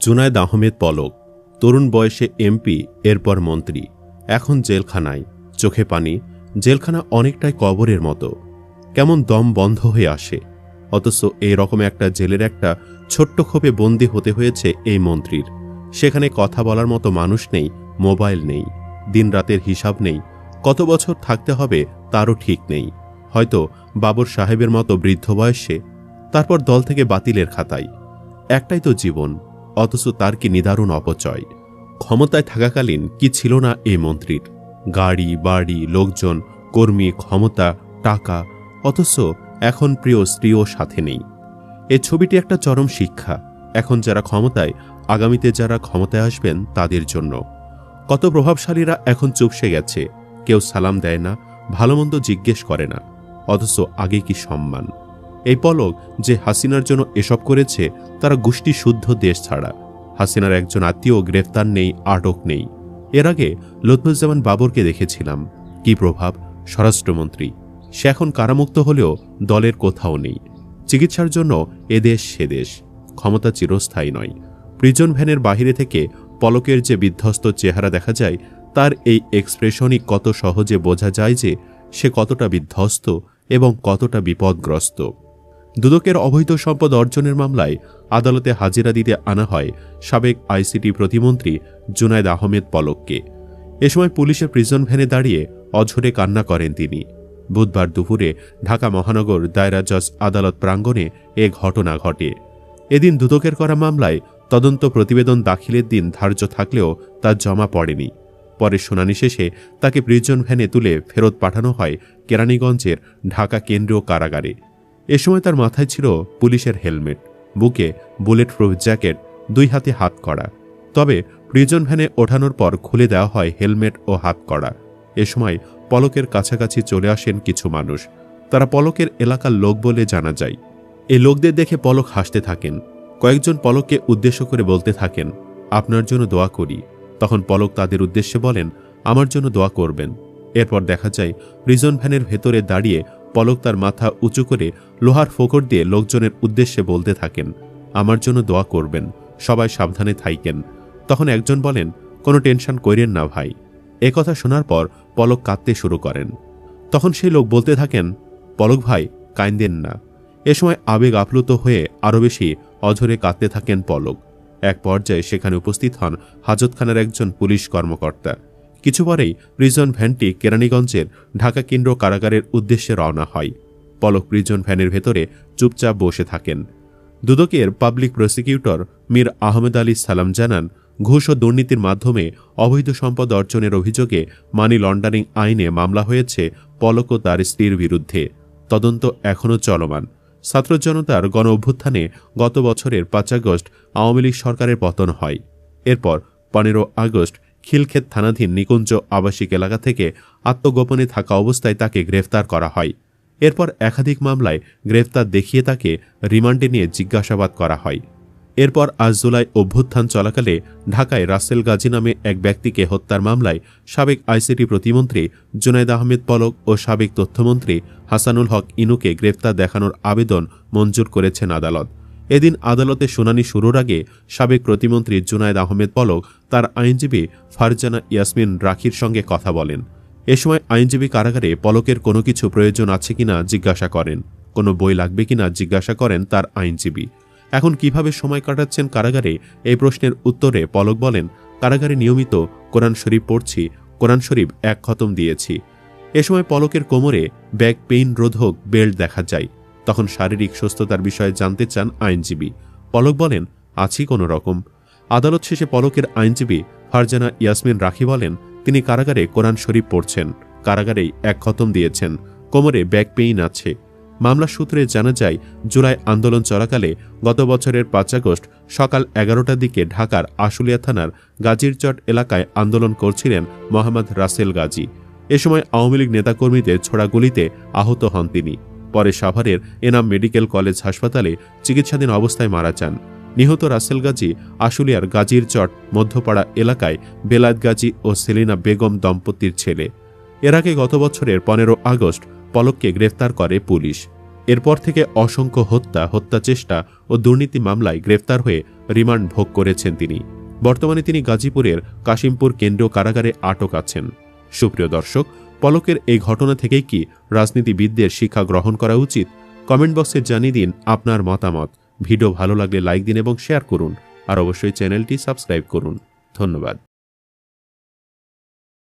জুনায়েদ আহমেদ পলক তরুণ বয়সে এমপি, এরপর মন্ত্রী, এখন জেলখানায়। চোখে পানি। জেলখানা অনেকটাই কবরের মতো, কেমন দম বন্ধ হয়ে আসে। অথচ এই রকম একটা জেলের একটা ছোট্ট খোপে বন্দী হতে হয়েছে এই মন্ত্রীর। সেখানে কথা বলার মতো মানুষ নেই, মোবাইল নেই, দিনরাতের হিসাব নেই, কত বছর থাকতে হবে তারও ঠিক নেই। হয়তো বাবর সাহেবের মতো বৃদ্ধ বয়সে, তারপর দল থেকে বাতিলের খাতায়। একটাই তো জীবন, অথচ তার কি নিদারুণ অপচয়। ক্ষমতায় থাকাকালীন কি ছিল না এই মন্ত্রীর? গাড়ি, বাড়ি, লোকজন, কর্মী, ক্ষমতা, টাকা। অথচ এখন প্রিয় স্ত্রীও সাথে নেই। এই ছবিটি একটা চরম শিক্ষা, এখন যারা ক্ষমতায়, আগামীতে যারা ক্ষমতায় আসবেন তাদের জন্য। কত প্রভাবশালীরা এখন চুপসে গেছে, কেউ সালাম দেয় না, ভালো মন্দ জিজ্ঞেস করে না, অথচ আগে কি সম্মান। এই পলক যে হাসিনার জন্য এসব করেছে, তারা গোষ্ঠী শুদ্ধ দেশ ছাড়া। হাসিনার একজন আত্মীয় গ্রেফতার নেই, আটক নেই। এর আগে লুৎফুজ্জামান বাবরকে দেখেছিলাম, কি প্রভাব, স্বরাষ্ট্রমন্ত্রী। সে এখন কারামুক্ত হলেও দলের কোথাও নেই। চিকিৎসার জন্য এদেশ সেদেশ। ক্ষমতা চিরস্থায়ী নয়। প্রিজন ভ্যানের বাহিরে থেকে পলকের যে বিধ্বস্ত চেহারা দেখা যায়, তার এই এক্সপ্রেশনই কত সহজে বোঝা যায় যে সে কতটা বিধ্বস্ত এবং কতটা বিপদগ্রস্ত। দুদকের অবৈধ সম্পদ অর্জনের মামলায় আদালতে হাজিরা দিতে আনা হয় সাবেক আইসিটি প্রতিমন্ত্রী জুনায়েদ আহমেদ পলককে। এ সময় পুলিশের প্রিজন ভ্যানে দাঁড়িয়ে অঝরে কান্না করেন তিনি। বুধবার দুপুরে ঢাকা মহানগর দায়রা জজ আদালত প্রাঙ্গণে এ ঘটনা ঘটে। এদিন দুদকের করা মামলায় তদন্ত প্রতিবেদন দাখিলের দিন ধার্য থাকলেও তা জমা পড়েনি। পরে শুনানি শেষে তাকে প্রিজন ভ্যানে তুলে ফেরত পাঠানো হয় কেরানীগঞ্জের ঢাকা কেন্দ্রীয় কারাগারে। এ সময় তার মাথায় ছিল পুলিশের হেলমেট, বুকে বুলেট প্রুফ জ্যাকেট, দুই হাতে হাত কড়া। তবে প্রিজন ভ্যানে ওঠানোর পর খুলে দেওয়া হয় হেলমেট ও হাত কড়া। এ সময় পলকের কাছাকাছি চলে আসেন কিছু মানুষ। তারা পলকের এলাকার লোক বলে জানা যায়। এই লোকদের দেখে পলক হাসতে থাকেন। কয়েকজন পলককে উদ্দেশ্য করে বলতে থাকেন, আপনার জন্য দোয়া করি। তখন পলক তাদের উদ্দেশ্যে বলেন, আমার জন্য দোয়া করবেন। এরপর দেখা যায় প্রিজন ভ্যানের ভেতরে দাঁড়িয়ে পলক তার মাথা উঁচু করে লোহার ফোকর দিয়ে লোকজনের উদ্দেশ্যে বলতে থাকেন, আমার জন্য দোয়া করবেন, সবাই সাবধানে থাইকেন। তখন একজন বলেন, কোনো টেনশন কইরেন না ভাই। এ কথা শোনার পর পলক কাঁদতে শুরু করেন। তখন সেই লোক বলতে থাকেন, পলক ভাই কাইন্দেন না। এ সময় আবেগ আপ্লুত হয়ে আরও বেশি অঝরে কাঁদতে থাকেন পলক। এক পর্যায়ে সেখানে উপস্থিত হন হাজতখানার একজন পুলিশ কর্মকর্তা। কিছু পরেই প্রিজন ভ্যানটি কেরানীগঞ্জের ঢাকা কেন্দ্র কারাগারের উদ্দেশ্যে রওনা হয়। পলক প্রিজন ভ্যানের ভেতরে চুপচাপ বসে থাকেন। দুদকের পাবলিক প্রসিকিউটর মীর আহমেদ আলী সালাম জানান, ঘুষ ও দুর্নীতির মাধ্যমে অবৈধ সম্পদ অর্জনের অভিযোগে মানি লন্ডারিং আইনে মামলা হয়েছে পলক ও তার স্ত্রীর বিরুদ্ধে। তদন্ত এখনও চলমান। ছাত্র জনতার গণ অভ্যুত্থানে গত বছরের ৫ আগস্ট আওয়ামী লীগ সরকারের পতন হয়। এরপর ১৫ আগস্ট খিলক্ষেত থানাধীন নিকুঞ্জ আবাসিক এলাকা থেকে আত্মগোপনে থাকা অবস্থায় তাকে গ্রেফতার করা হয়। এরপর একাধিক মামলায় গ্রেফতার দেখিয়ে তাকে রিমান্ডে নিয়ে জিজ্ঞাসাবাদ করা হয়। এরপর আজ জুলাই অভ্যুত্থান চলাকালে ঢাকায় রাসেল গাজী নামে এক ব্যক্তিকে হত্যার মামলায় সাবেক আইসিটি প্রতিমন্ত্রী জুনায়েদ আহমেদ পলক ও সাবেক তথ্যমন্ত্রী হাসানুল হক ইনুকে গ্রেফতার দেখানোর আবেদন মঞ্জুর করেছেন আদালত। এদিন আদালতে শুনানি শুরুর আগে সাবেক প্রতিমন্ত্রী জুনায়েদ আহমেদ পলক তার আইনজীবী ফারজানা ইয়াসমিন রাখির সঙ্গে কথা বলেন। এ সময় আইনজীবী কারাগারে পলকের কোনো কিছু প্রয়োজন আছে কিনা জিজ্ঞাসা করেন, কোনো বই লাগবে কিনা জিজ্ঞাসা করেন তার আইনজীবী। এখন কিভাবে সময় কাটাচ্ছেন কারাগারে, এই প্রশ্নের উত্তরে পলক বলেন, কারাগারে নিয়মিত কোরআন শরীফ পড়ছি, কোরআন শরীফ ১ খতম দিয়েছি। এ সময় পলকের কোমরে ব্যাক পেইন রোধক বেল্ট দেখা যায়। তখন শারীরিক সুস্থতার বিষয়ে জানতে চান আইনজীবী। পলক বলেন, আছি কোনো রকম। আদালত শেষে পলকের আইনজীবী ফারজানা ইয়াসমিন রাখি বলেন, তিনি কারাগারে কোরআন শরীফ পড়ছেন, কারাগারেই ১ খতম দিয়েছেন, কোমরে ব্যাক পেইন আছে। মামলা সূত্রে জানা যায়, জুলাই আন্দোলন চলাকালে গত বছরের ৫ আগস্ট সকাল ১১টার দিকে ঢাকার আশুলিয়া থানার গাজীরচট এলাকায় আন্দোলন করছিলেন মোহাম্মদ রাসেল গাজী। এ সময় আওয়ামী লীগ নেতাকর্মীদের ছোড়া গুলিতে আহত হন তিনি। পরে সাভারের এনাম মেডিকেল কলেজ হাসপাতালে চিকিৎসাধীন অবস্থায় মারা যান। নিহত রাসেল গাজী আশুলিয়ার গাজীরচট মধ্যপাড়া এলাকায় বেলায়েত গাজী ও সেলিনা বেগম দম্পতির ছেলে। এর আগে গত বছরের 15 আগস্ট পলককে গ্রেফতার করে পুলিশ। এরপর থেকে অসংখ্য হত্যা চেষ্টা ও দুর্নীতি মামলায় গ্রেফতার হয়ে রিমান্ড ভোগ করেছেন তিনি। বর্তমানে তিনি গাজীপুরের কাশিমপুর কেন্দ্রীয় কারাগারে আটক আছেন। সুপ্রিয় দর্শক, পলকের এই ঘটনা থেকেই কি রাজনীতিবিদদের শিক্ষা গ্রহণ করা উচিত? কমেন্ট বক্সে জানিয়ে দিন আপনার মতামত। ভিডিও ভালো লাগলে লাইক দিন এবং শেয়ার করুন, আর অবশ্যই চ্যানেলটি সাবস্ক্রাইব করুন। ধন্যবাদ।